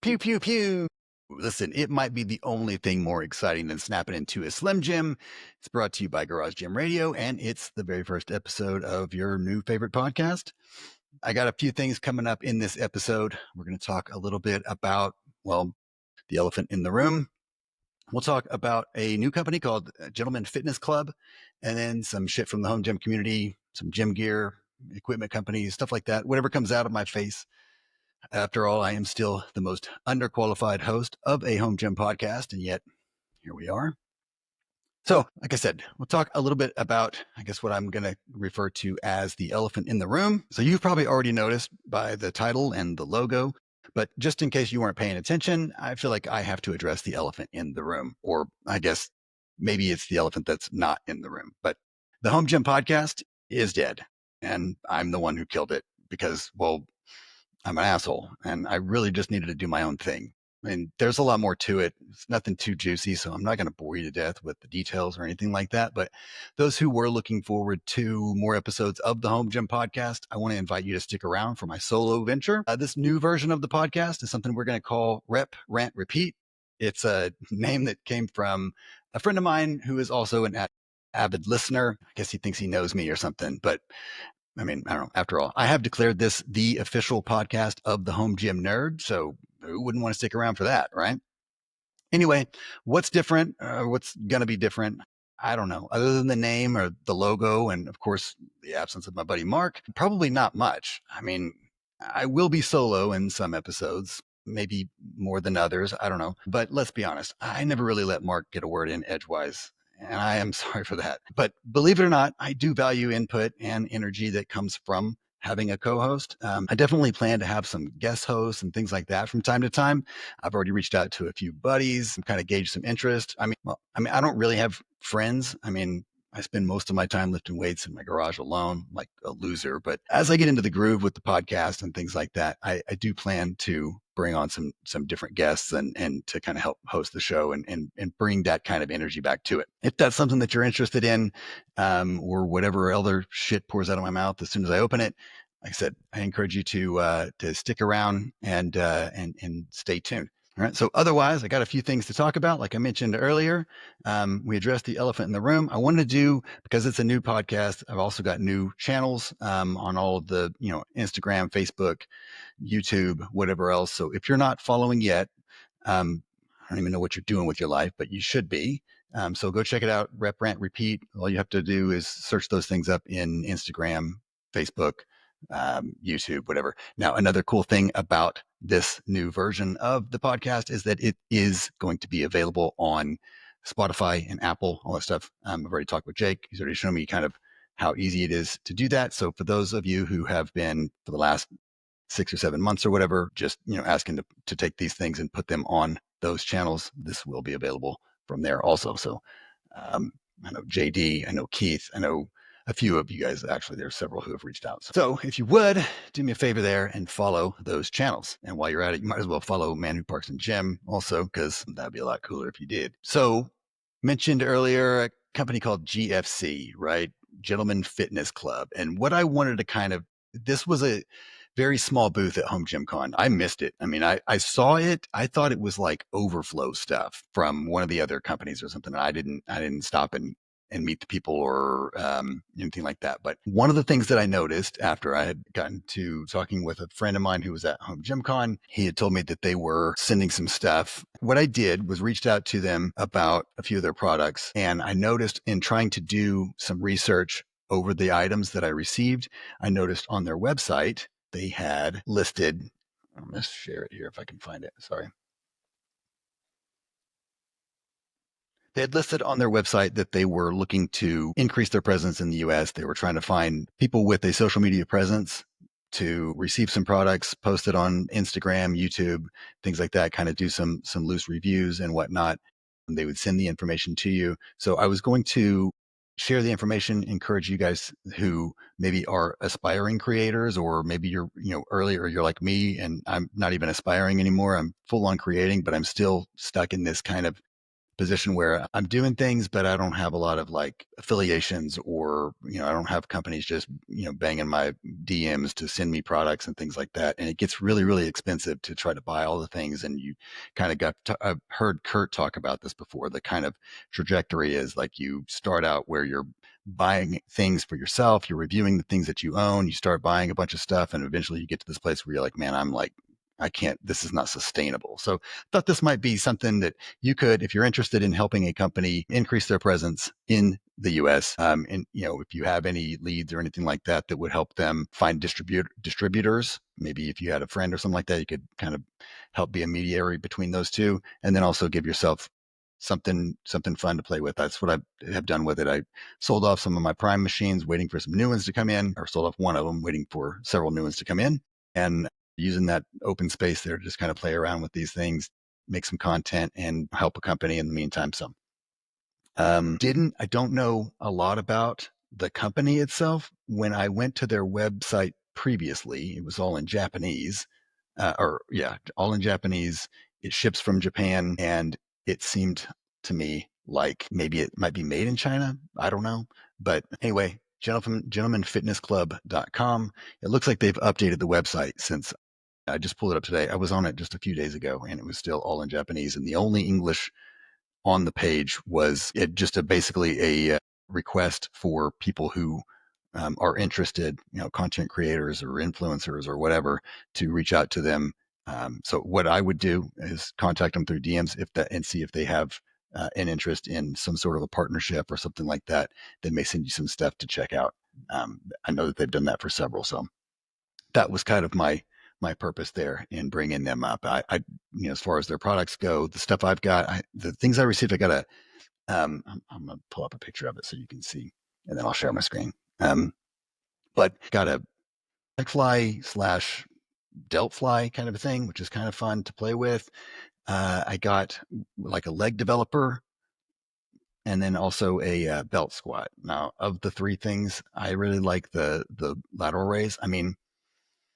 Pew, pew, pew. Listen, it might be the only thing more exciting than snapping into a Slim Jim. It's brought to you by Garage Gym Radio, and it's the very first episode of your new favorite podcast. I got a few things coming up in this episode. We're going to talk a little bit about, well, the elephant in the room. We'll talk about a new company called Gentleman Fitness Club, and then some shit from the home gym community, some gym gear, equipment companies, stuff like that. Whatever comes out of my face. After all, I am still the most underqualified host of a home gym podcast, and yet here we are. So, like I said, we'll talk a little bit about, I guess, what I'm going to refer to as the elephant in the room. So you've probably already noticed by the title and the logo, but just in case you weren't paying attention, I feel like I have to address the elephant in the room, or I guess maybe it's the elephant that's not in the room. But the home gym podcast is dead, and I'm the one who killed it because, well, I'm an asshole and I really just needed to do my own thing. I mean, there's a lot more to it. It's nothing too juicy, so I'm not going to bore you to death with the details or anything like that. But those who were looking forward to more episodes of the Home Gym Podcast, I want to invite you to stick around for my solo venture. This new version of the podcast is something we're going to call Rant, Repeat. It's a name that came from a friend of mine who is also an avid listener. I guess he thinks he knows me or something, but I mean, I don't know. After all, I have declared this the official podcast of the Home Gym Nerd. So who wouldn't want to stick around for that, right? Anyway, what's different? What's going to be different? I don't know. Other than the name or the logo, and of course, the absence of my buddy Mark, probably not much. I mean, I will be solo in some episodes, maybe more than others. I don't know. But let's be honest, I never really let Mark get a word in edgewise. And I am sorry for that. But believe it or not, I do value input and energy that comes from having a co-host. I definitely plan to have some guest hosts and things like that from time to time. I've already reached out to a few buddies and kind of gauged some interest. I don't really have friends. I mean, I spend most of my time lifting weights in my garage alone, like a loser. But as I get into the groove with the podcast and things like that, I do plan to bring on some different guests and to kind of help host the show and bring that kind of energy back to it. If that's something that you're interested in, or whatever other shit pours out of my mouth as soon as I open it, like I said, I encourage you to stick around and stay tuned. All right. So otherwise, I got a few things to talk about. Like I mentioned earlier, we addressed the elephant in the room. I wanted to do, because it's a new podcast, I've also got new channels on all of the, Instagram, Facebook, YouTube, whatever else. So if you're not following yet, I don't even know what you're doing with your life, but you should be. So go check it out. Rep, Rant, Repeat. All you have to do is search those things up in Instagram, Facebook, YouTube, whatever. Now, another cool thing about this new version of the podcast is that it is going to be available on Spotify and Apple, all that stuff. I've already talked with Jake. He's already shown me kind of how easy it is to do that. So for those of you who have been for the last 6 or 7 months or whatever, just, asking to take these things and put them on those channels, this will be available from there also. So I know JD, I know Keith, I know a few of you guys. Actually, there are several who have reached out. So if you would do me a favor there and follow those channels. And while you're at it, you might as well follow Man Who Parks and Gym also, because that'd be a lot cooler if you did. So mentioned earlier, a company called GFC, right? Gentleman Fitness Club. And what I wanted to this was a very small booth at Home Gym Con. I missed it. I mean, I saw it. I thought it was like overflow stuff from one of the other companies or something. I didn't stop and meet the people or anything like that. But one of the things that I noticed after I had gotten to talking with a friend of mine who was at Home Gym Con, he had told me that they were sending some stuff. What I did was reached out to them about a few of their products. And I noticed in trying to do some research over the items that I received, I noticed on their website, they had listed, I'm going to share it here if I can find it. Sorry. They had listed on their website that they were looking to increase their presence in the US. They were trying to find people with a social media presence to receive some products, post it on Instagram, YouTube, things like that, kind of do some loose reviews and whatnot. And they would send the information to you. So I was going to share the information, encourage you guys who maybe are aspiring creators, or maybe you're, early, or you're like me and I'm not even aspiring anymore. I'm full on creating, but I'm still stuck in this kind of position where I'm doing things, but I don't have a lot of like affiliations, or, I don't have companies just, banging my DMs to send me products and things like that. And it gets really, really expensive to try to buy all the things. And you kind of I've heard Kurt talk about this before. The kind of trajectory is like you start out where you're buying things for yourself, you're reviewing the things that you own, you start buying a bunch of stuff, and eventually you get to this place where you're like, man, I'm like, I can't, this is not sustainable. So I thought this might be something that you could, if you're interested in helping a company increase their presence in the US, and if you have any leads or anything like that that would help them find distributors, maybe if you had a friend or something like that, you could kind of help be a mediator between those two, and then also give yourself something fun to play with. That's what I have done with it. I sold off some of my Prime machines, waiting for some new ones to come in, or sold off one of them, waiting for several new ones to come in, and using that open space there to just kind of play around with these things, make some content, and help a company in the meantime. So I don't know a lot about the company itself. When I went to their website previously, it was all in Japanese, all in Japanese. It ships from Japan, and it seemed to me like maybe it might be made in China. I don't know. But anyway, gentlemanfitnessclub.com. It looks like they've updated the website since I just pulled it up today. I was on it just a few days ago, and it was still all in Japanese. And the only English on the page was just basically a request for people who are interested, content creators or influencers or whatever, to reach out to them. So what I would do is contact them through DMs and see if they have an interest in some sort of a partnership or something like that. They may send you some stuff to check out. I know that they've done that for several. So that was kind of my purpose there in bringing them up. As far as their products go, the stuff I've got, the things I received, I got a, I'm going to pull up a picture of it so you can see, and then I'll share my screen. But got a fly slash delt fly kind of a thing, which is kind of fun to play with. I got like a leg developer, and then also a belt squat. Now, of the three things, I really like the lateral raise. I mean,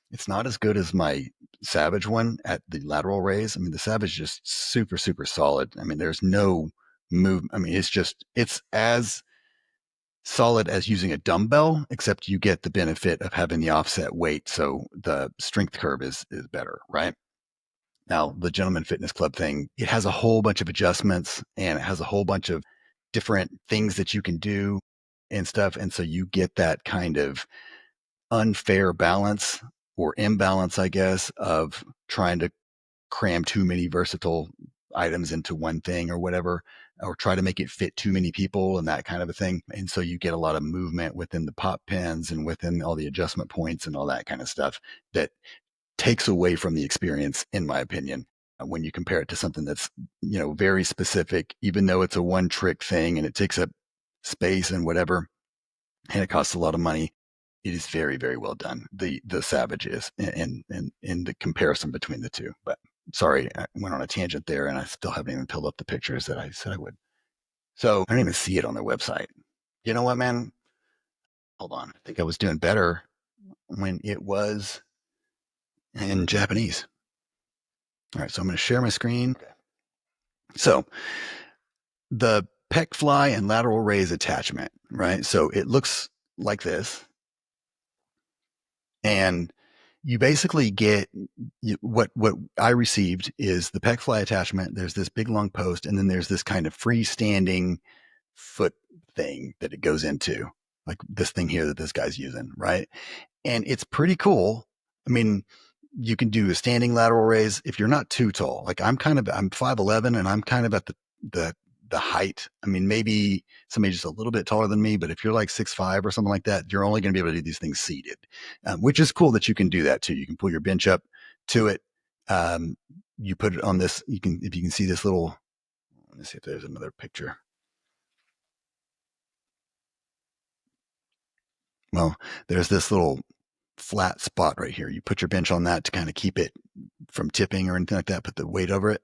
it's not as good as my Savage one at the lateral raise. I mean, the Savage is just super, super solid. I mean, there's no move. I mean, it's as solid as using a dumbbell, except you get the benefit of having the offset weight. So the strength curve is better, right? Now, the Gentleman Fitness Club thing, it has a whole bunch of adjustments, and it has a whole bunch of different things that you can do and stuff. And so you get that kind of unfair balance or imbalance, I guess, of trying to cram too many versatile items into one thing or whatever, or try to make it fit too many people and that kind of a thing. And so you get a lot of movement within the pop pins and within all the adjustment points and all that kind of stuff that takes away from the experience, in my opinion, when you compare it to something that's, very specific, even though it's a one trick thing and it takes up space and whatever, and it costs a lot of money. It is very, very well done. The Savage is, in the comparison between the two. But sorry, I went on a tangent there, and I still haven't even pulled up the pictures that I said I would. So I don't even see it on their website. You know what, man? Hold on. I think I was doing better when it was in Japanese. All right, so I'm going to share my screen. So the pec fly and lateral raise attachment, right? So it looks like this. And you basically get what I received is the pec fly attachment. There's this big long post, and then there's this kind of freestanding foot thing that it goes into, like this thing here that this guy's using, right? And it's pretty cool. I mean, you can do a standing lateral raise if you're not too tall. Like I'm 5'11", and I'm kind of at the the height. I mean, maybe somebody just a little bit taller than me, but if you're like 6'5" or something like that, you're only going to be able to do these things seated, which is cool that you can do that too. You can pull your bench up to it. You put it on this. If you can see this little. Let me see if there's another picture. Well, there's this little flat spot right here. You put your bench on that to kind of keep it from tipping or anything like that. Put the weight over it.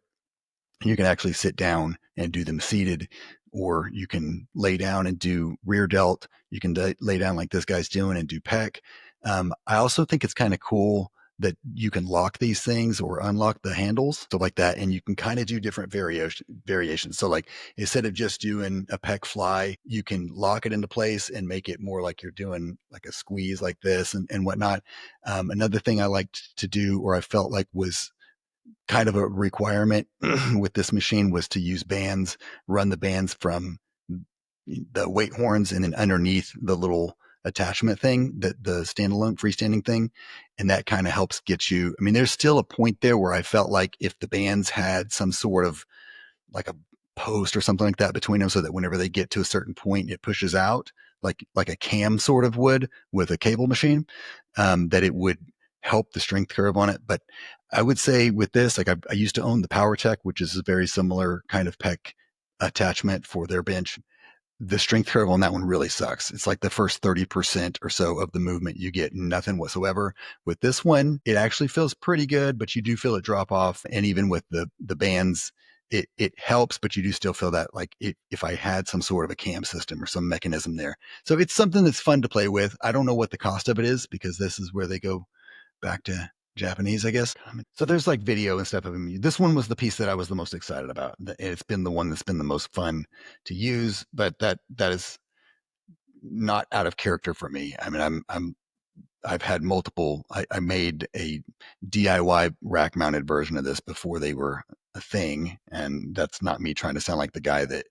You can actually sit down and do them seated, or you can lay down and do rear delt. You can lay down like this guy's doing and do pec. I also think it's kind of cool that you can lock these things or unlock the handles, stuff like that. And you can kind of do different variations. So like instead of just doing a pec fly, you can lock it into place and make it more like you're doing like a squeeze like this and whatnot. Another thing I liked to do, or I felt like was kind of a requirement with this machine, was to use bands, run the bands from the weight horns and then underneath the little attachment thing, that the standalone freestanding thing. And that kind of helps get you. I mean, there's still a point there where I felt like if the bands had some sort of like a post or something like that between them, so that whenever they get to a certain point, it pushes out like a cam sort of would with a cable machine, that it would help the strength curve on it. But I would say with this, like I used to own the Power Tech, which is a very similar kind of pec attachment for their bench. The strength curve on that one really sucks. It's like the first 30% or so of the movement, you get nothing whatsoever. With this one, it actually feels pretty good, but you do feel it drop off. And even with the bands, it helps, but you do still feel that like if I had some sort of a cam system or some mechanism there. So it's something that's fun to play with. I don't know what the cost of it is, because this is where they go back to Japanese, I guess. So there's like video and stuff of him. This one was the piece that I was the most excited about. It's been the one that's been the most fun to use, but that is not out of character for me. I mean, I've had multiple. I made a DIY rack mounted version of this before they were a thing, and that's not me trying to sound like the guy that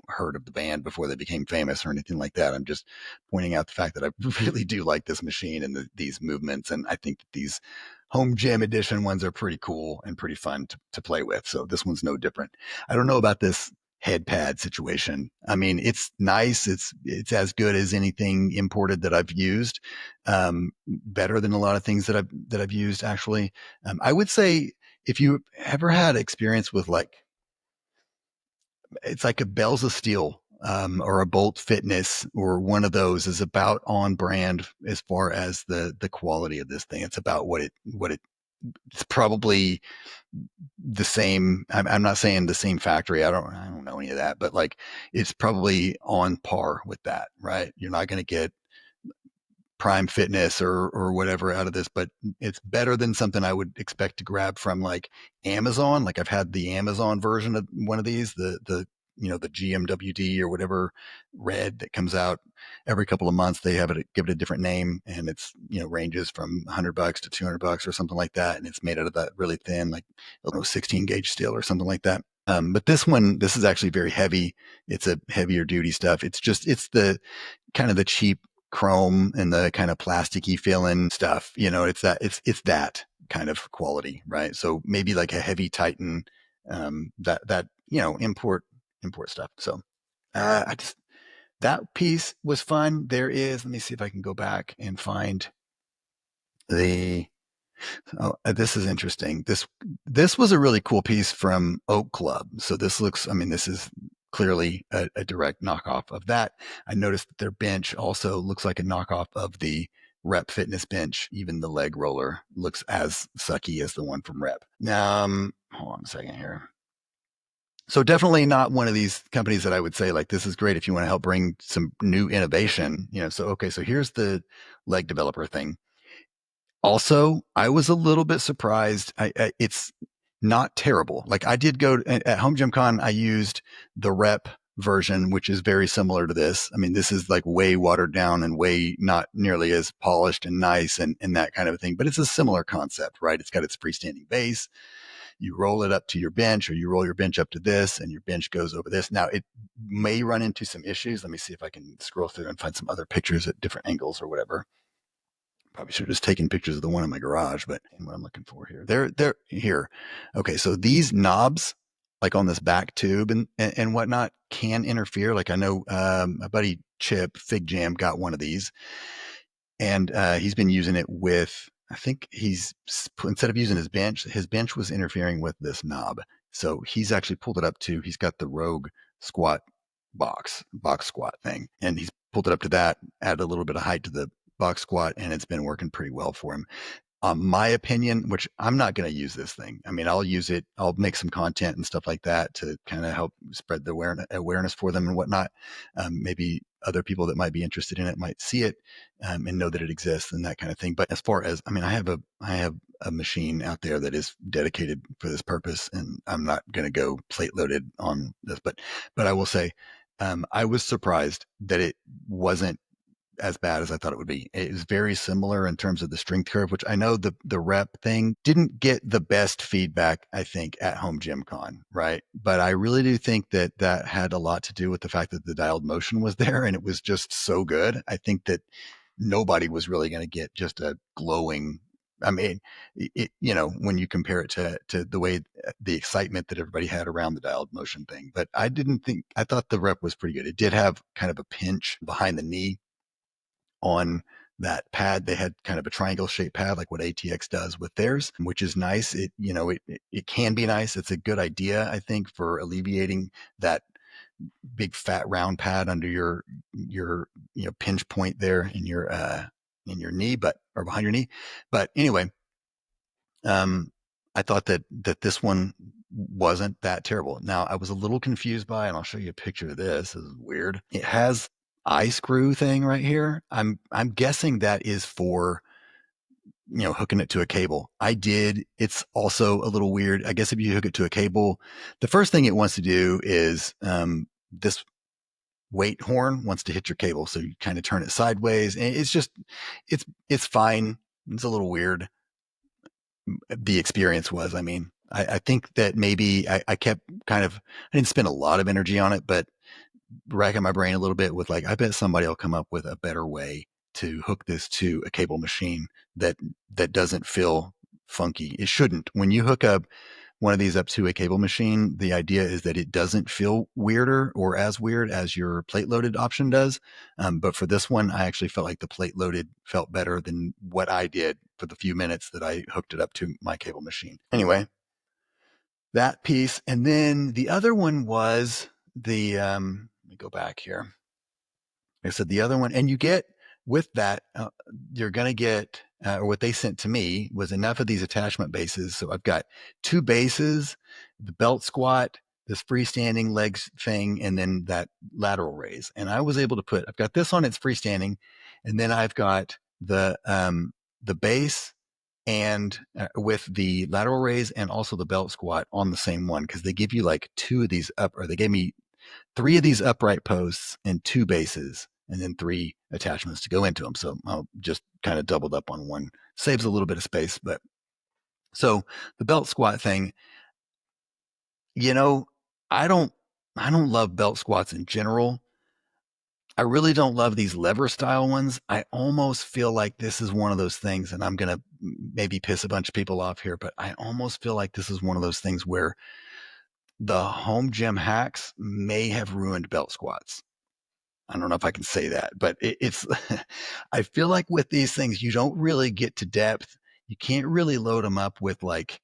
heard of the band before they became famous or anything like that. I'm just pointing out the fact that I really do like this machine and these movements, and I think that these home gym edition ones are pretty cool and pretty fun to play with. So this one's no different. I don't know about this head pad situation. I mean, it's nice. It's as good as anything imported that I've used. Better than a lot of things that I've used actually. I would say if you ever had experience with like, it's like a Bells of Steel, or a Bolt Fitness, or one of those is about on brand as far as the quality of this thing. It's about what it's probably the same. I'm not saying the same factory. I don't know any of that, but like it's probably on par with that, right? You're not going to get Prime Fitness or whatever out of this, but it's better than something I would expect to grab from like Amazon. Like I've had the Amazon version of one of these, the GMWD or whatever red that comes out every couple of months. They give it a different name, and it's ranges from $100 to $200 or something like that, and it's made out of that really thin, like 16 gauge steel or something like that. But this is actually very heavy. It's a heavier duty stuff. It's the kind of the cheap chrome and the kind of plasticky feeling stuff. It's that kind of quality, right? So maybe like a heavy Titan, that import stuff. So that piece was fun. Let me see if I can go back and find the. Oh, this is interesting. This was a really cool piece from Oak Club. So this is clearly a direct knockoff of that. I noticed that their bench also looks like a knockoff of the Rep Fitness bench. Even the leg roller looks as sucky as the one from Rep. Hold on a second here. So definitely not one of these companies that I would say like, this is great if you want to help bring some new innovation. So here's the leg developer thing. Also, I was a little bit surprised. It's not terrible. Like I did go at Home Gym Con, I used the Rep version, which is very similar to this. I mean, this is like way watered down and way not nearly as polished and nice and that kind of thing, but it's a similar concept, right? It's got its freestanding base. You roll it up to your bench, or you roll your bench up to this, and your bench goes over this. Now, it may run into some issues. Let me see if I can scroll through and find some other pictures at different angles or whatever. Probably should have just taken pictures of the one in my garage, but what I'm looking for here. They're here. Okay, so these knobs, like on this back tube and whatnot, can interfere. Like I know my buddy Chip Fig Jam got one of these, and he's been using it with. I think instead of using his bench was interfering with this knob. So he's actually pulled it up to. He's got the Rogue squat box squat thing, and he's pulled it up to that, add a little bit of height to the box squat, and it's been working pretty well for him. My opinion, which I'm not going to use this thing. I mean, I'll use it. I'll make some content and stuff like that to kind of help spread the awareness for them and whatnot. Maybe other people that might be interested in it might see it and know that it exists and that kind of thing. But as far as, I mean, I have a machine out there that is dedicated for this purpose, and I'm not going to go plate loaded on this, but I will say, I was surprised that it wasn't as bad as I thought it would be. It was very similar in terms of the strength curve, which I know the rep thing didn't get the best feedback, I think, at Home Gym Con, right? But I really do think that that had a lot to do with the fact that the dialed motion was there and it was just so good. I think that nobody was really going to get just a glowing. I mean, when you compare it to the way the excitement that everybody had around the dialed motion thing, but I thought the rep was pretty good. It did have kind of a pinch behind the knee on that pad. They had kind of a triangle shaped pad like what ATX does with theirs, which is nice. It can be nice. It's a good idea, I think, for alleviating that big fat round pad under your pinch point there in your knee, or behind your knee. But anyway, I thought that this one wasn't that terrible. Now, I was a little confused by, and I'll show you a picture of this. This is weird. It has eye screw thing right here. I'm guessing that is for hooking it to a cable. It's also a little weird. I guess if you hook it to a cable, the first thing it wants to do is this weight horn wants to hit your cable, so you kind of turn it sideways, and it's fine. It's a little weird. The experience was, I mean, I think that maybe I kept I didn't spend a lot of energy on it, but racking my brain a little bit with like, I bet somebody will come up with a better way to hook this to a cable machine that doesn't feel funky. It shouldn't. When you hook up one of these up to a cable machine, the idea is that it doesn't feel weirder or as weird as your plate loaded option does. But for this one, I actually felt like the plate loaded felt better than what I did for the few minutes that I hooked it up to my cable machine. Anyway, that piece. And then the other one was let me go back here. I said the other one, and you get with that, you're going to get, or what they sent to me was enough of these attachment bases. So I've got 2 bases, the belt squat, this freestanding legs thing, and then that lateral raise. And I was able to I've got this on its freestanding, and then I've got the base and with the lateral raise and also the belt squat on the same one, because they give you like 2 of these or they gave me 3 of these upright posts and 2 bases, and then 3 attachments to go into them. So I'll just kind of doubled up on one. Saves a little bit of space. But so the belt squat thing, I don't love belt squats in general. I really don't love these lever style ones. I almost feel like this is one of those things, and I'm going to maybe piss a bunch of people off here, but I almost feel like this is one of those things where the home gym hacks may have ruined belt squats. I don't know if I can say that, but it's, I feel like with these things, you don't really get to depth. You can't really load them up with like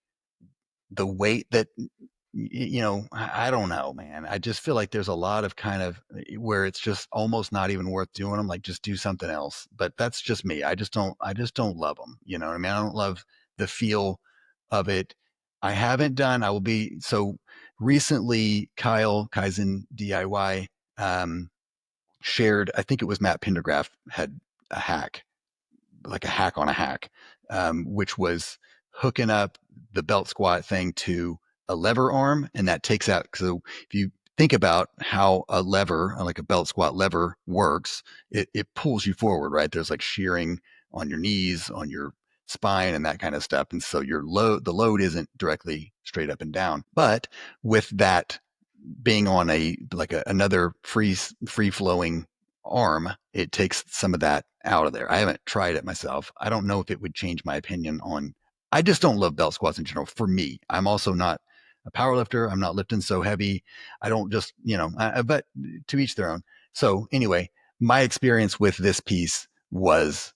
the weight that, I don't know, man. I just feel like there's a lot of kind of where it's just almost not even worth doing them. Like just do something else. But that's just me. I just don't love them. You know what I mean? I don't love the feel of it. I will be, so recently Kyle Kaizen DIY, shared, I think it was Matt Pendergraph had a hack, like a hack on a hack, which was hooking up the belt squat thing to a lever arm. And that takes out, so if you think about how a lever, like a belt squat lever works, it pulls you forward, right? There's like shearing on your knees, on your spine and that kind of stuff. And so the load isn't directly straight up and down. But with that being on another free flowing arm, it takes some of that out of there. I haven't tried it myself. I don't know if it would change my opinion on. I just don't love belt squats in general. For me, I'm also not a power lifter. I'm not lifting so heavy. I don't just but to each their own. So anyway, my experience with this piece was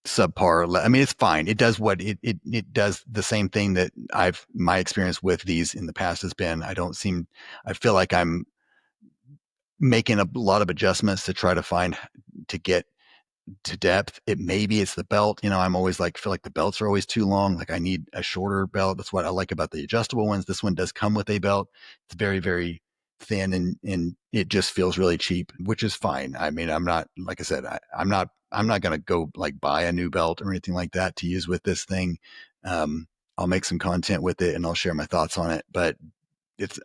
subpar. I mean, it's fine. It does what it does the same thing that my experience with these in the past has been. I feel like I'm making a lot of adjustments to try to get to depth. Maybe it's the belt. I'm always like, feel like the belts are always too long. Like I need a shorter belt. That's what I like about the adjustable ones. This one does come with a belt. It's very, very thin and it just feels really cheap, which is fine. I mean, I'm not, like I said, I'm not going to go like buy a new belt or anything like that to use with this thing. I'll make some content with it and I'll share my thoughts on it, but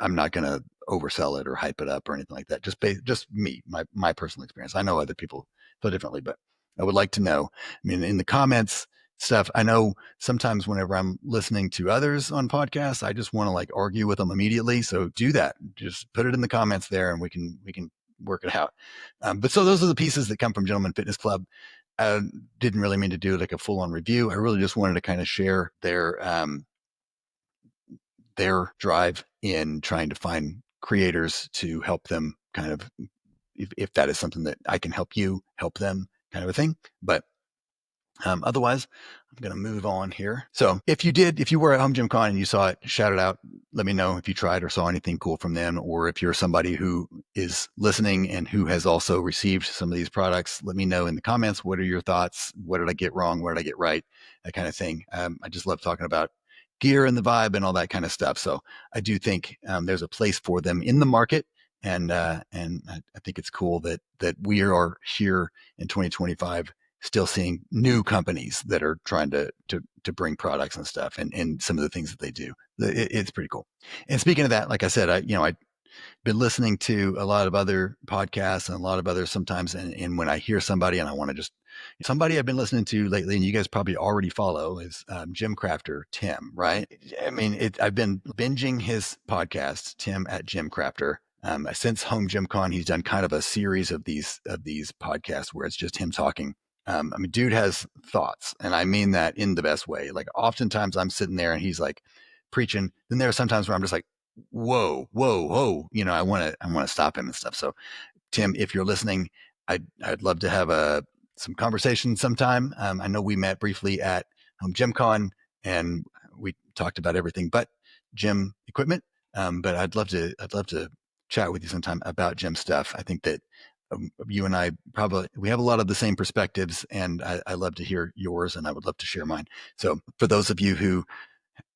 I'm not going to oversell it or hype it up or anything like that. Just me, my personal experience. I know other people feel differently, but I would like to know. I mean, in the comments stuff, I know sometimes whenever I'm listening to others on podcasts, I just want to like argue with them immediately. So do that. Just put it in the comments there, and we can work it out. But so those are the pieces that come from Gentleman Fitness Club. I didn't really mean to do like a full on review. I really just wanted to kind of share their drive in trying to find creators to help them kind of, if that is something that I can help you help them kind of a thing. But otherwise, I'm going to move on here. So if you were at Home Gym Con and you saw it, shout it out. Let me know if you tried or saw anything cool from them, or if you're somebody who is listening and who has also received some of these products. Let me know in the comments. What are your thoughts? What did I get wrong? What did I get right? That kind of thing. I just love talking about gear and the vibe and all that kind of stuff. So I do think there's a place for them in the market. And I think it's cool that we are here in 2025 still seeing new companies that are trying to bring products and stuff and some of the things that they do. It's pretty cool. And speaking of that, like I said, I've been listening to a lot of other podcasts and a lot of others sometimes. And when I hear somebody and I want to just, somebody I've been listening to lately, and you guys probably already follow, is Gym Crafter Tim, right? I mean, I've been binging his podcast, Tim at Gym Crafter. Since Home Gym Con, he's done kind of a series of these podcasts where it's just him talking. I mean, dude has thoughts, and I mean that in the best way. Like, oftentimes I'm sitting there and he's like preaching. Then there are sometimes where I'm just like, whoa, whoa, whoa. I want to stop him and stuff. So Tim, if you're listening, I'd love to have some conversation sometime. I know we met briefly at Gym Con and we talked about everything but gym equipment. But I'd love to chat with you sometime about gym stuff. I think that you and I we have a lot of the same perspectives, and I love to hear yours, and I would love to share mine. So for those of you who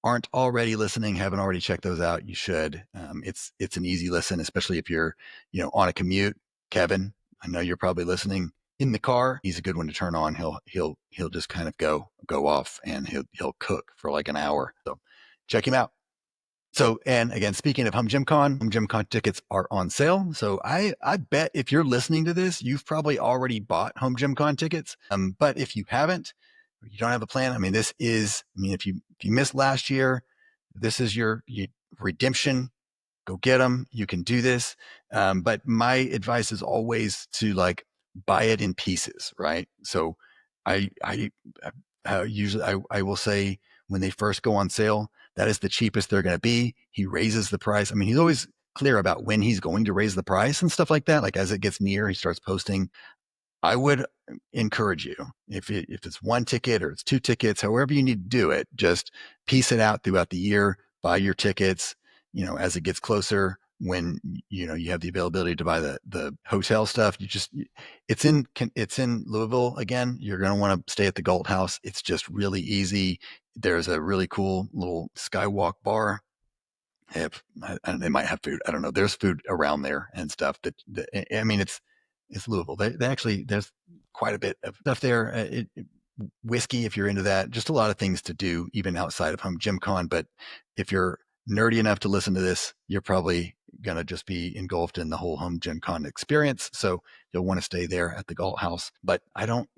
aren't already listening, haven't already checked those out, you should. It's an easy listen, especially if you're on a commute. Kevin, I know you're probably listening in the car. He's a good one to turn on. He'll just kind of go off, and he'll cook for like an hour. So check him out. So, and again, speaking of Home Gym Con tickets are on sale. So I bet if you're listening to this, you've probably already bought Home Gym Con tickets. But if you haven't, or you don't have a plan, I mean, if you missed last year, this is your redemption. Go get them. You can do this. But my advice is always to like buy it in pieces, right? So I usually I will say when they first go on sale, that is the cheapest they're going to be. He raises the price. I mean, he's always clear about when he's going to raise the price and stuff like that. Like as it gets near, he starts posting. I would encourage you, if it's one ticket or it's two tickets, however you need to do it, just piece it out throughout the year, buy your tickets, as it gets closer, when, you have the availability to buy the hotel stuff. It's in Louisville again. You're going to want to stay at the Galt House. It's just really easy. There's a really cool little skywalk bar. They might have food. I don't know. There's food around there and stuff I mean, it's Louisville. They actually, there's quite a bit of stuff there. Whiskey, if you're into that, just a lot of things to do, even outside of Home Gym Con. But if you're nerdy enough to listen to this, you're probably going to just be engulfed in the whole Home Gym Con experience. So you'll want to stay there at the Galt House. But I don't,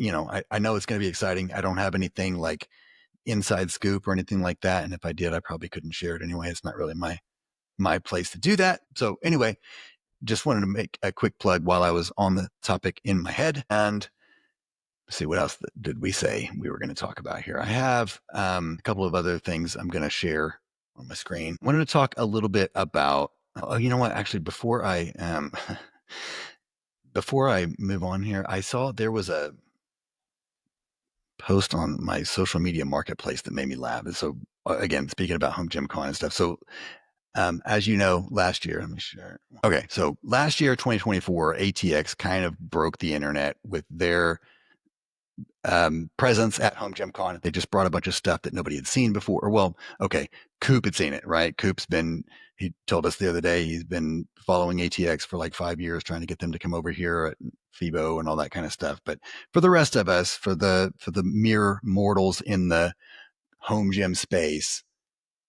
I know it's going to be exciting. I don't have anything like inside scoop or anything like that. And if I did, I probably couldn't share it anyway. It's not really my place to do that. So anyway, just wanted to make a quick plug while I was on the topic in my head. And see, what else did we say we were going to talk about here? I have a couple of other things I'm going to share on my screen. I wanted to talk a little bit about, you know what, actually, before I move on here, I saw there was a post on my social media marketplace that made me laugh. And so again, speaking about Home Gym Con and stuff. So as you know, last year, let me share. Okay. So last year, 2024, ATX kind of broke the internet with their presence at Home Gym Con. They just brought a bunch of stuff that nobody had seen before. Well, okay, Coop had seen it, right? Coop's been he told us the other day he's been following ATX for like 5 years, trying to get them to come over here at FIBO and all that kind of stuff. But for the rest of us, for the mere mortals in the home gym space,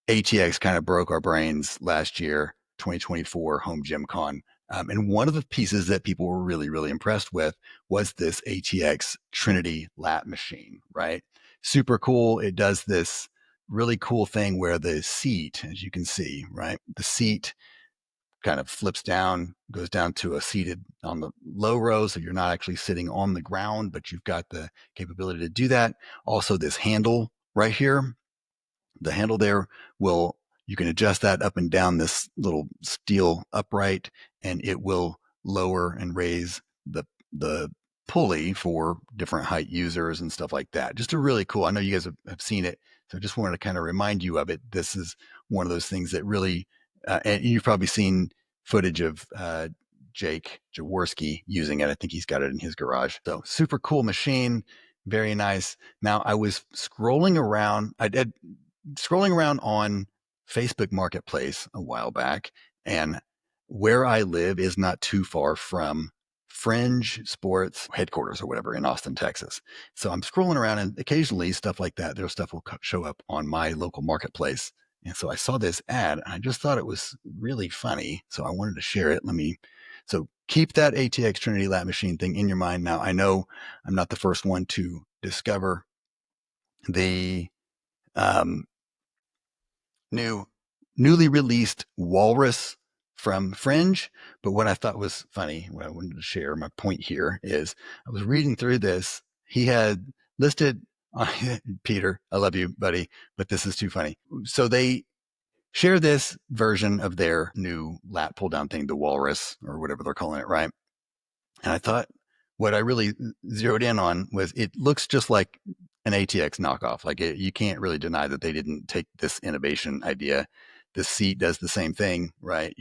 ATX kind of broke our brains last year, 2024 Home Gym Con. And one of the pieces that people were really, really impressed with was this ATX Trinity lat machine, right? Super cool. It does this really cool thing where the seat, as you can see, right? The seat kind of flips down, goes down to a seated on the low row. So you're not actually sitting on the ground, but you've got the capability to do that. Also, this handle right here, the handle there will, you can adjust that up and down this little steel upright, and it will lower and raise the pulley for different height users and stuff like that. Just a really cool. I know you guys have seen it, so I just wanted to kind of remind you of it. This is one of those things that really, and you've probably seen footage of Jake Jaworski using it. I think he's got it in his garage. So super cool machine, very nice. Now I was scrolling around. I did scrolling around on Facebook Marketplace a while back, and where I live is not too far from Fringe Sports headquarters or whatever in Austin, Texas. So I'm scrolling around, and occasionally stuff like that, their stuff will show up on my local marketplace. And so I saw this ad, and I just thought it was really funny. So I wanted to share it. So keep that ATX Trinity Lat Machine thing in your mind. Now, I know I'm not the first one to discover the um, newly released Walrus from Fringe. But what I thought was funny, what I wanted to share, my point here is I was reading through this. He had listed, Peter, I love you, buddy, but this is too funny. So they share this version of their new lat pull down thing, the Walrus or whatever they're calling it, right? And I thought what I really zeroed in on was it looks just like an ATX knockoff. Like you can't really deny that they didn't take this innovation idea. This seat does the same thing, right?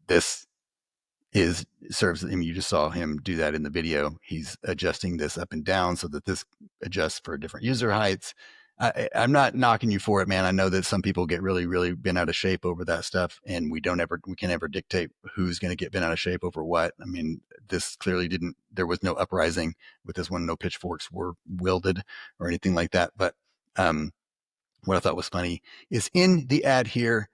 This is serves. I mean, you just saw him do that in the video. He's adjusting this up and down so that this adjusts for different user heights. I'm not knocking you for it, man. I know that some people get really, really bent out of shape over that stuff, and we can never dictate who's going to get bent out of shape over what. I mean, this clearly didn't. There was no uprising with this one. No pitchforks were wielded or anything like that. But what I thought was funny is in the ad here,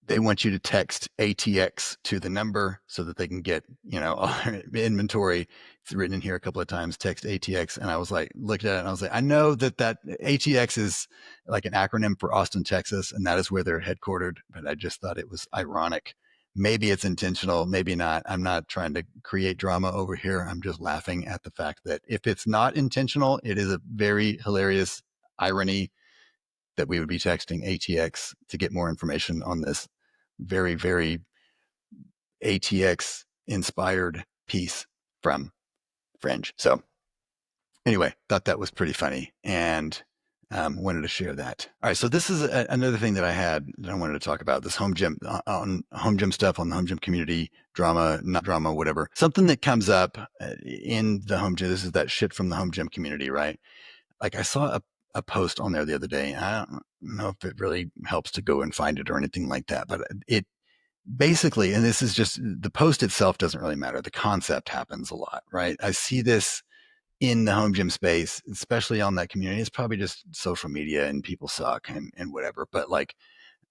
they want you to text ATX to the number so that they can get, inventory. It's written in here a couple of times, text ATX. And I was like, looked at it and I was like, I know that ATX is like an acronym for Austin, Texas, and that is where they're headquartered. But I just thought it was ironic. Maybe it's intentional, maybe not. I'm not trying to create drama over here. I'm just laughing at the fact that if it's not intentional, it is a very hilarious irony that we would be texting ATX to get more information on this very, very ATX inspired piece from Fringe. So anyway, thought that was pretty funny and wanted to share that. All right. So this is another thing that I had that I wanted to talk about, this home gym on home gym stuff on the home gym community, drama, not drama, whatever. Something that comes up in the home gym. This is that shit from the home gym community, right? Like I saw a post on there the other day. I don't know if it really helps to go and find it or anything like that, but it basically, and this is just the post itself doesn't really matter. The concept happens a lot, right? I see this in the home gym space, especially on that community. It's probably just social media and people suck and whatever. But like,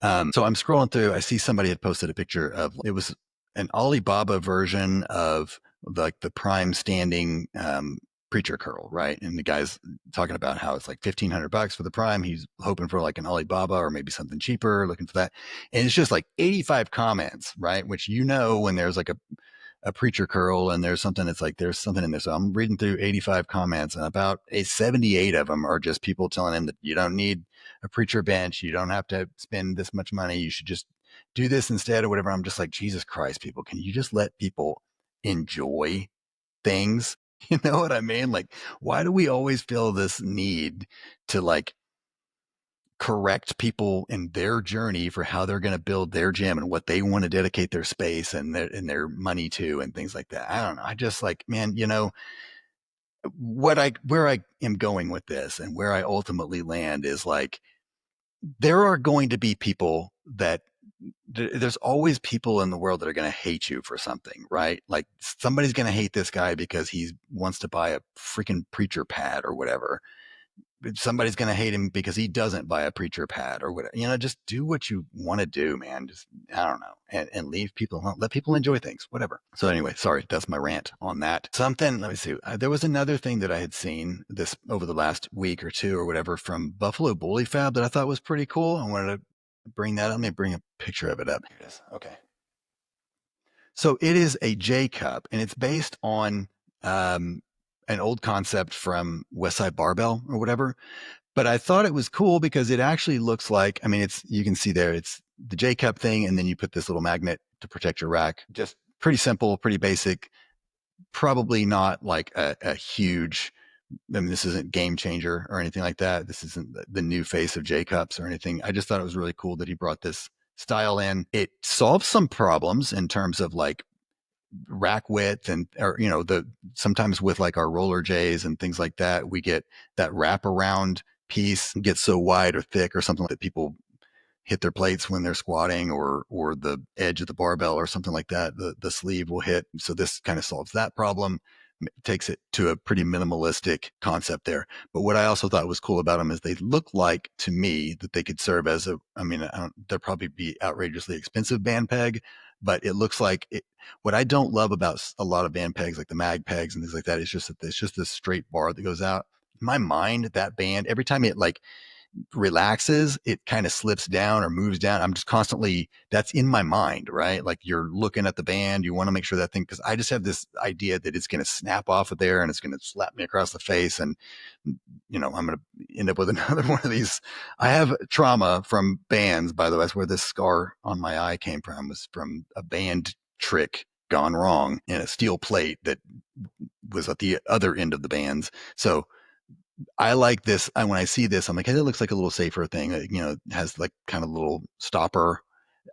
so I'm scrolling through, I see somebody had posted a picture of, it was an Alibaba version of like the prime standing preacher curl, right? And the guy's talking about how it's like $1,500 for the prime. He's hoping for like an Alibaba or maybe something cheaper, looking for that. And it's just like 85 comments, right? Which, when there's like a preacher curl and there's something, it's like there's something in there. So I'm reading through 85 comments, and about 78 of them are just people telling him that you don't need a preacher bench, you don't have to spend this much money, you should just do this instead or whatever. I'm just like, Jesus Christ, people, can you just let people enjoy things? You know what I mean? Like, why do we always feel this need to like correct people in their journey for how they're going to build their gym and what they want to dedicate their space and their money to and things like that? I don't know. I just like, man, where I am going with this and where I ultimately land is like, there are going to be people that there's always people in the world that are going to hate you for something, right? Like somebody's going to hate this guy because he wants to buy a freaking preacher pad or whatever. Somebody's going to hate him because he doesn't buy a preacher pad or whatever. Just do what you want to do, man. Just, I don't know. And leave people alone. Let people enjoy things, whatever. So anyway, sorry, that's my rant on that. Something, let me see. There was another thing that I had seen this over the last week or two or whatever from Buffalo Bully Fab that I thought was pretty cool. I wanted to bring that up. Let me bring a picture of it up. Here it is. Okay. So it is a J cup and it's based on an old concept from Westside Barbell or whatever. But I thought it was cool because it actually looks like, I mean, you can see there, it's the J cup thing. And then you put this little magnet to protect your rack. Just pretty simple, pretty basic, probably not like a huge, I mean, this isn't game changer or anything like that. This isn't the new face of J cups or anything. I just thought it was really cool that he brought this style in. It solves some problems in terms of like rack width and or the sometimes with like our roller J's and things like that, we get that wrap around piece gets so wide or thick or something that people hit their plates when they're squatting or the edge of the barbell or something like that. The sleeve will hit. So this kind of solves that problem, takes it to a pretty minimalistic concept there. But what I also thought was cool about them is they look like to me that they could serve as I mean, they'll probably be outrageously expensive band peg, but it looks like it. What I don't love about a lot of band pegs, like the mag pegs and things like that, is just that it's just this straight bar that goes out. In my mind, that band, every time it like relaxes, it kind of slips down or moves down. I'm just constantly, that's in my mind, right? Like you're looking at the band, you want to make sure that thing, because I just have this idea that it's going to snap off of there and it's going to slap me across the face. And, I'm going to end up with another one of these. I have trauma from bands, by the way. That's where this scar on my eye came from, was from a band trick gone wrong in a steel plate that was at the other end of the bands. So I like this. When I see this, I'm like, hey, it looks like a little safer thing. It has like kind of little stopper.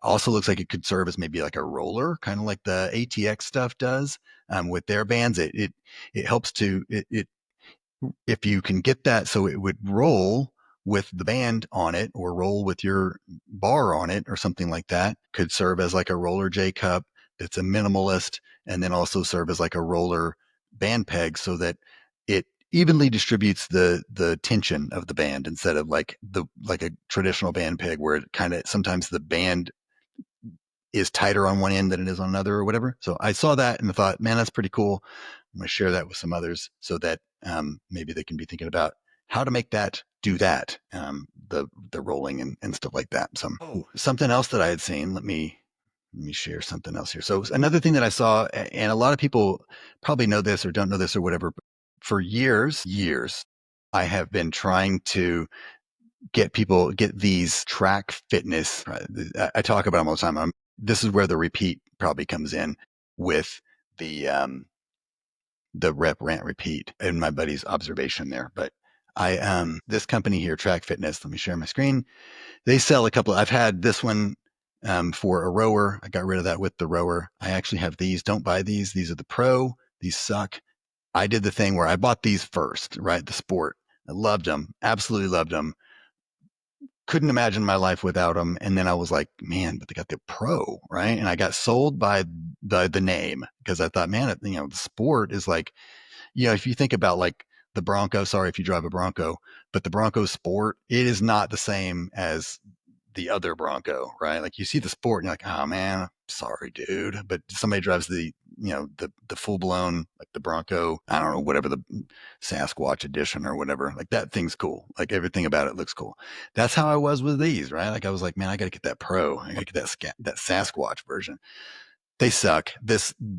Also looks like it could serve as maybe like a roller, kind of like the ATX stuff does with their bands. It helps to it if you can get that so it would roll with the band on it or roll with your bar on it or something like that, could serve as like a roller J cup that's a minimalist, and then also serve as like a roller band peg so that it evenly distributes the tension of the band instead of like a traditional band peg where it kind of sometimes the band is tighter on one end than it is on another or whatever. So I saw that and I thought, man, that's pretty cool. I'm going to share that with some others so that maybe they can be thinking about how to make that do that, the rolling and stuff like that. So something else that I had seen, let me share something else here. So another thing that I saw, and a lot of people probably know this or don't know this or whatever, but for years, I have been trying to get these track fitness. I talk about them all the time. This is where the repeat probably comes in with the rep rant repeat and my buddy's observation there. But this company here, Track Fitness, let me share my screen. They sell a couple. I've had this one for a rower. I got rid of that with the rower. I actually have these. Don't buy these. These are the pro. These suck. I did the thing where I bought these first, right? The sport. I loved them. Absolutely loved them. Couldn't imagine my life without them. And then I was like, man, but they got the pro, right? And I got sold by the name because I thought, man, the sport is like, if you think about like the Bronco, sorry if you drive a Bronco, but the Bronco Sport, it is not the same as the other Bronco, right? Like you see the Sport and you're like, oh man, sorry, dude. But somebody drives the full blown, like the Bronco, I don't know, whatever, the Sasquatch edition or whatever, like that thing's cool. Like everything about it looks cool. That's how I was with these, right? Like I was like, man, I got to get that pro. I got to get that Sasquatch version. They suck.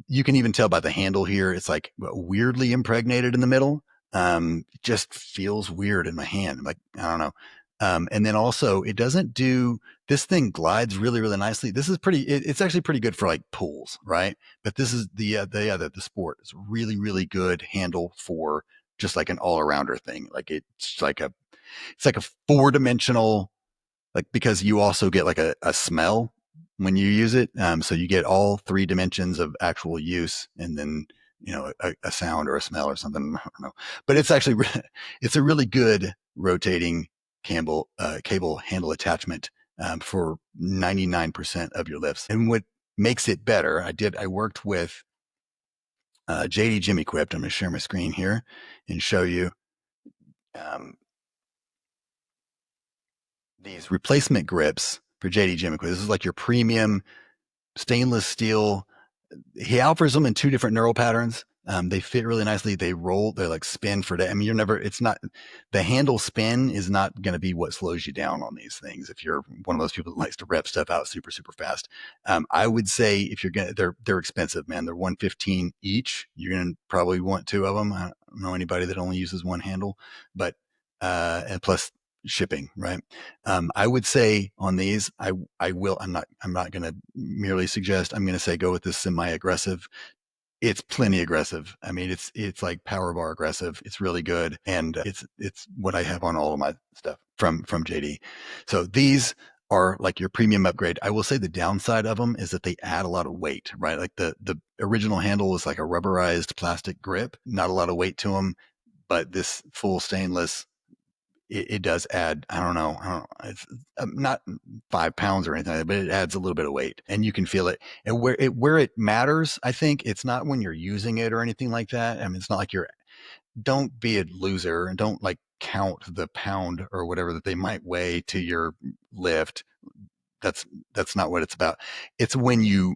You can even tell by the handle here. It's like weirdly impregnated in the middle. It just feels weird in my hand. I'm like, I don't know. And then also it doesn't this thing glides really, really nicely. This is it's actually pretty good for like pools, right? But this is the sport. It's really, really good handle for just like an all arounder thing. Like it's like a 4-dimensional, like, because you also get like a smell when you use it. So you get all 3 dimensions of actual use and then, a sound or a smell or something. I don't know, but it's actually, it's a really good rotating cable handle attachment for 99% of your lifts. And what makes it better, I worked with JD Gym Equipped. I'm going to share my screen here and show you these replacement grips for JD Gym Equipped. This is like your premium stainless steel. He offers them in two different neural patterns. They fit really nicely. They roll, they like spin for that. I mean, it's not, the handle spin is not going to be what slows you down on these things. If you're one of those people that likes to rep stuff out super, super fast. I would say if you're going to, they're expensive, man. They're $115 each. You're going to probably want two of them. I don't know anybody that only uses one handle, but, and plus shipping, right? I would say on these, I'm not going to merely suggest, I'm going to say go with this semi-aggressive. It's plenty aggressive. I mean, it's like power bar aggressive. It's really good. And it's what I have on all of my stuff from JD. So these are like your premium upgrade. I will say the downside of them is that they add a lot of weight, right? Like the original handle was like a rubberized plastic grip, not a lot of weight to them, but this full stainless, it does add, I don't know, it's not 5 pounds or anything, but it adds a little bit of weight and you can feel it. And where it matters, I think it's not when you're using it or anything like that. I mean, it's not like don't be a loser and don't like count the pound or whatever that they might weigh to your lift. That's not what it's about. It's when you're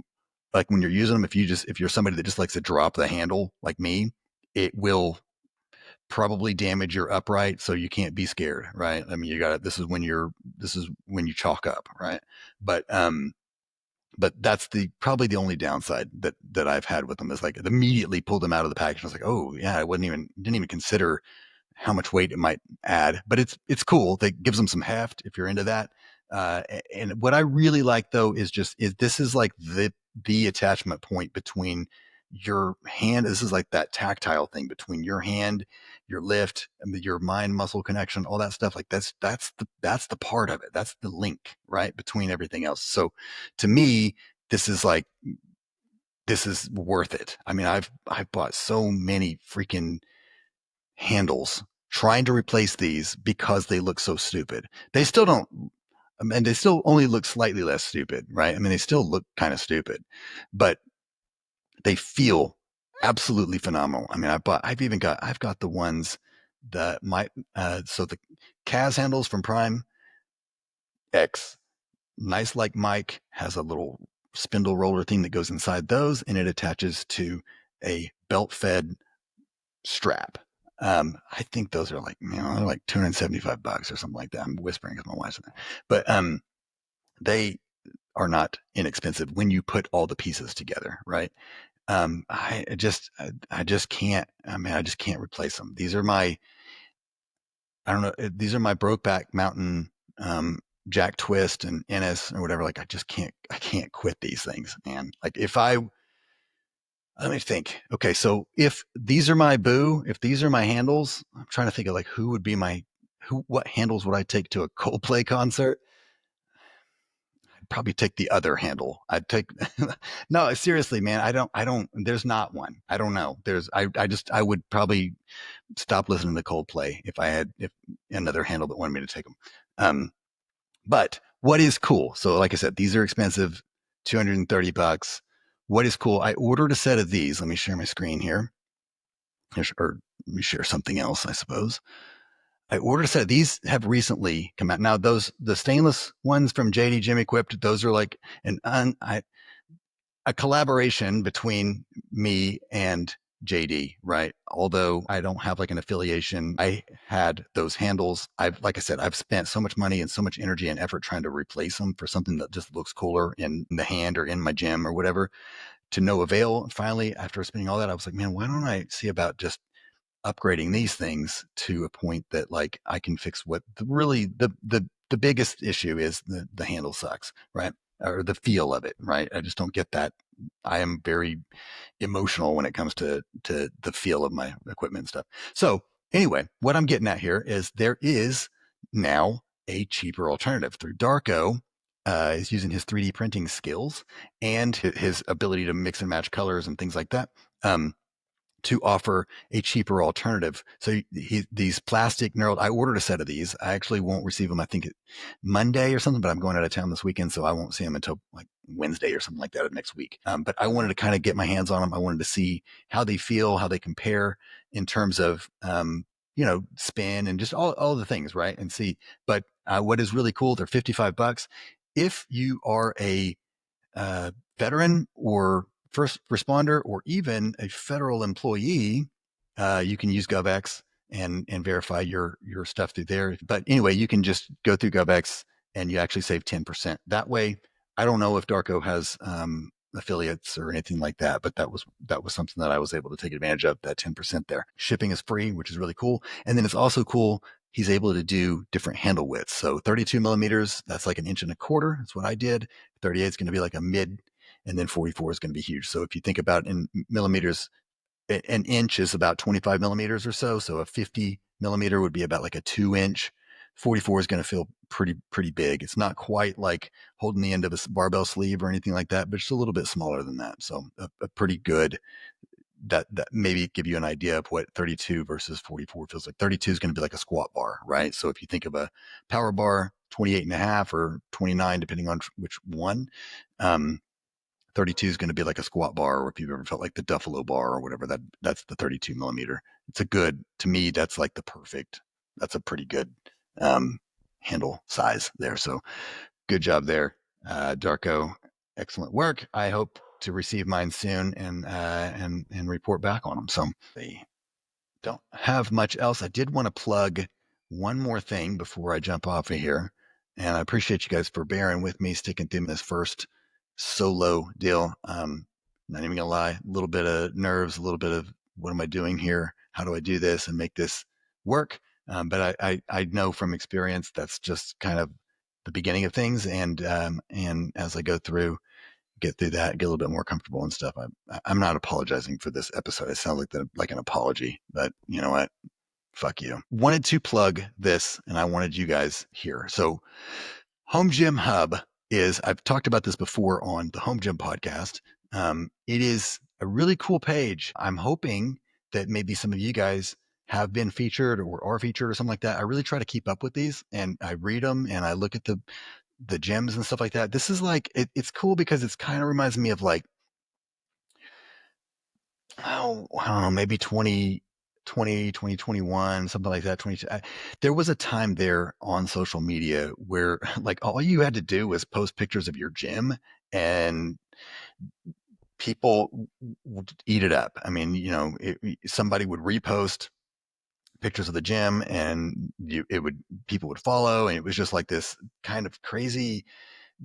using them, if you're somebody that just likes to drop the handle like me, it will probably damage your upright, so you can't be scared, right? I mean, this is when you chalk up, right? But that's probably the only downside that I've had with them is like it immediately pulled them out of the package. I was like, oh yeah, I didn't even consider how much weight it might add, but it's cool. That gives them some heft if you're into that. And what I really like though is this is like the attachment point between your hand. This is like that tactile thing between your hand, your lift, and your mind muscle connection, all that stuff. Like that's the part of it. That's the link, right, between everything else. So to me, this is worth it. I mean, I've bought so many freaking handles trying to replace these because they look so stupid. They still don't, and they still only look slightly less stupid, right? I mean, they still look kind of stupid, but they feel absolutely phenomenal. I mean, I've got the ones that so the Kaz handles from Prime X, nice like Mike, has a little spindle roller thing that goes inside those and it attaches to a belt fed strap. I think those are like, they're like $275 or something like that. I'm whispering because my wife's in there, but they are not inexpensive when you put all the pieces together, right? I just can't. I mean, I just can't replace them. These are my, I don't know. These are my Brokeback Mountain, Jack Twist and Ennis or whatever. Like, I can't quit these things, man. Like let me think. Okay, so if these are my handles, I'm trying to think of like what handles would I take to a Coldplay concert? I'd probably take the other handle. I'd take no, seriously, man. There's not one. I don't know. I would probably stop listening to Coldplay if another handle that wanted me to take them. But what is cool? So like I said, these are expensive, $230. What is cool? I ordered a set of these. Let me share my screen here. Or let me share something else, I suppose. I ordered a set. These have recently come out. Now, the stainless ones from JD Gym Equipped, those are like a collaboration between me and JD, right? Although I don't have like an affiliation, I had those handles. Like I said, I've spent so much money and so much energy and effort trying to replace them for something that just looks cooler in the hand or in my gym or whatever, to no avail. And finally, after spending all that, I was like, man, why don't I see about just upgrading these things to a point that like I can fix what the biggest issue is. The handle sucks, right? Or the feel of it, right? I just don't get that. I am very emotional when it comes to the feel of my equipment and stuff. So anyway, what I'm getting at here is there is now a cheaper alternative through Darko. Is using his 3D printing skills and his ability to mix and match colors and things like that. to offer a cheaper alternative. So these plastic knurled, I ordered a set of these. I actually won't receive them, I think Monday or something, but I'm going out of town this weekend, so I won't see them until like Wednesday or something like that of next week. But I wanted to kind of get my hands on them. I wanted to see how they feel, how they compare in terms of, spin and just all the things, right? And see, but what is really cool, they're $55. If you are a veteran or first responder or even a federal employee, you can use GovX and verify your stuff through there. But anyway, you can just go through GovX and you actually save 10%. That way, I don't know if Darko has affiliates or anything like that, but that was something that I was able to take advantage of, that 10% there. Shipping is free, which is really cool. And then it's also cool, he's able to do different handle widths. So 32 millimeters, that's like 1.25 inches. That's what I did. 38 is going to be like a mid, and then 44 is going to be huge. So if you think about in millimeters, an inch is about 25 millimeters or so. So a 50 millimeter would be about like a 2 inch. 44 is going to feel pretty big. It's not quite like holding the end of a barbell sleeve or anything like that, but it's a little bit smaller than that. So a pretty good, that maybe give you an idea of what 32 versus 44 feels like. 32 is going to be like a squat bar, right? So if you think of a power bar, 28.5 or 29, depending on which one, 32 is going to be like a squat bar, or if you've ever felt like the Duffalo bar or whatever, that's the 32 millimeter. It's a good, to me, that's like the perfect, that's a pretty good handle size there. So good job there, Darko. Excellent work. I hope to receive mine soon and report back on them. So they don't have much else. I did want to plug one more thing before I jump off of here. And I appreciate you guys for bearing with me, sticking through this first solo deal. Not even gonna lie, a little bit of nerves, a little bit of what am I doing here? How do I do this and make this work? But I know from experience that's just kind of the beginning of things. And as I go through, get through that, get a little bit more comfortable and stuff. I'm not apologizing for this episode. It sounds like an apology, but you know what? Fuck you. Wanted to plug this, and I wanted you guys here. So Home Gym Hub is, I've talked about this before on the Home Gym podcast. It is a really cool page. I'm hoping that maybe some of you guys have been featured or are featured or something like that. I really try to keep up with these, and I read them and I look at the gyms and stuff like that. This is like, it's cool because it's kind of reminds me of like, oh, I don't know, maybe 2021, something like that. There was a time there on social media where like all you had to do was post pictures of your gym and people would eat it up. I mean, somebody would repost pictures of the gym and people would follow. And it was just like this kind of crazy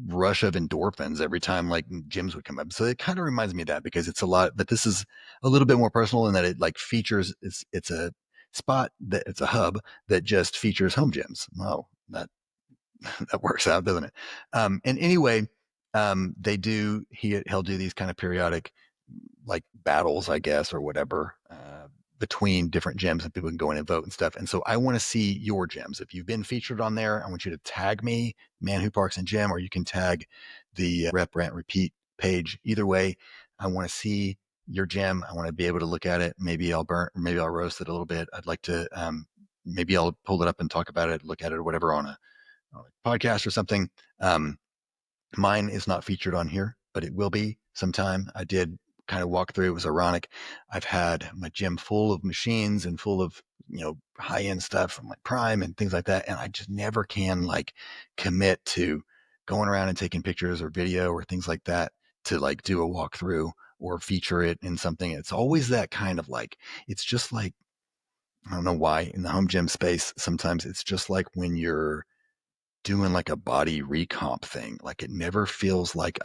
rush of endorphins every time like gyms would come up. So it kind of reminds me of that because it's a lot, but this is a little bit more personal in that it like features, it's a spot that it's a hub that just features home gyms. Well, that that works out, doesn't it? And anyway, he'll do these kind of periodic like battles, I guess, or whatever, between different gyms, and people can go in and vote and stuff. And so I want to see your gyms. If you've been featured on there, I want you to tag me, Man Who Parks and Gym, or you can tag the Rep Rant Repeat page. Either way, I want to see your gym. I want to be able to look at it. Maybe I'll maybe I'll roast it a little bit. I'd like to, maybe I'll pull it up and talk about it, look at it or whatever on a podcast or something. Mine is not featured on here, but it will be sometime. I did kind of walk through. It was ironic. I've had my gym full of machines and full of, high end stuff from like Prime and things like that. And I just never can like commit to going around and taking pictures or video or things like that to like do a walkthrough or feature it in something. It's always that kind of like, it's just like, I don't know why in the home gym space, sometimes it's just like when you're doing like a body recomp thing. Like it never feels like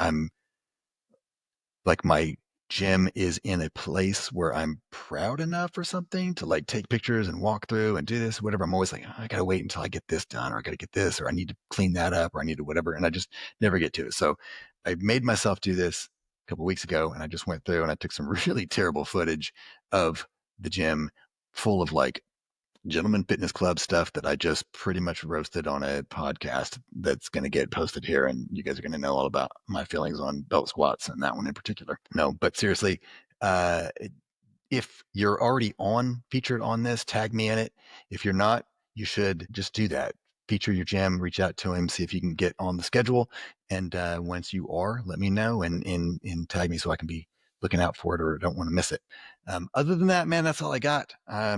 my gym is in a place where I'm proud enough or something to like take pictures and walk through and do this, whatever. I'm always like, oh, I got to wait until I get this done, or I got to get this, or I need to clean that up, or I need to whatever. And I just never get to it. So I made myself do this a couple of weeks ago, and I just went through and I took some really terrible footage of the gym full of like Gentleman Fitness Club stuff that I just pretty much roasted on a podcast that's going to get posted here. And you guys are going to know all about my feelings on belt squats and that one in particular. No, but seriously, if you're already featured on this, tag me in it. If you're not, you should just do that. Feature your gym, reach out to him, see if you can get on the schedule. And once you are, let me know and tag me so I can be looking out for it or don't want to miss it. Other than that, man, that's all I got. I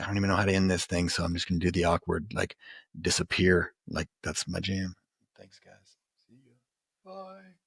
don't even know how to end this thing, so I'm just going to do the awkward, like, disappear. Like, that's my jam. Thanks, guys. See you. Bye.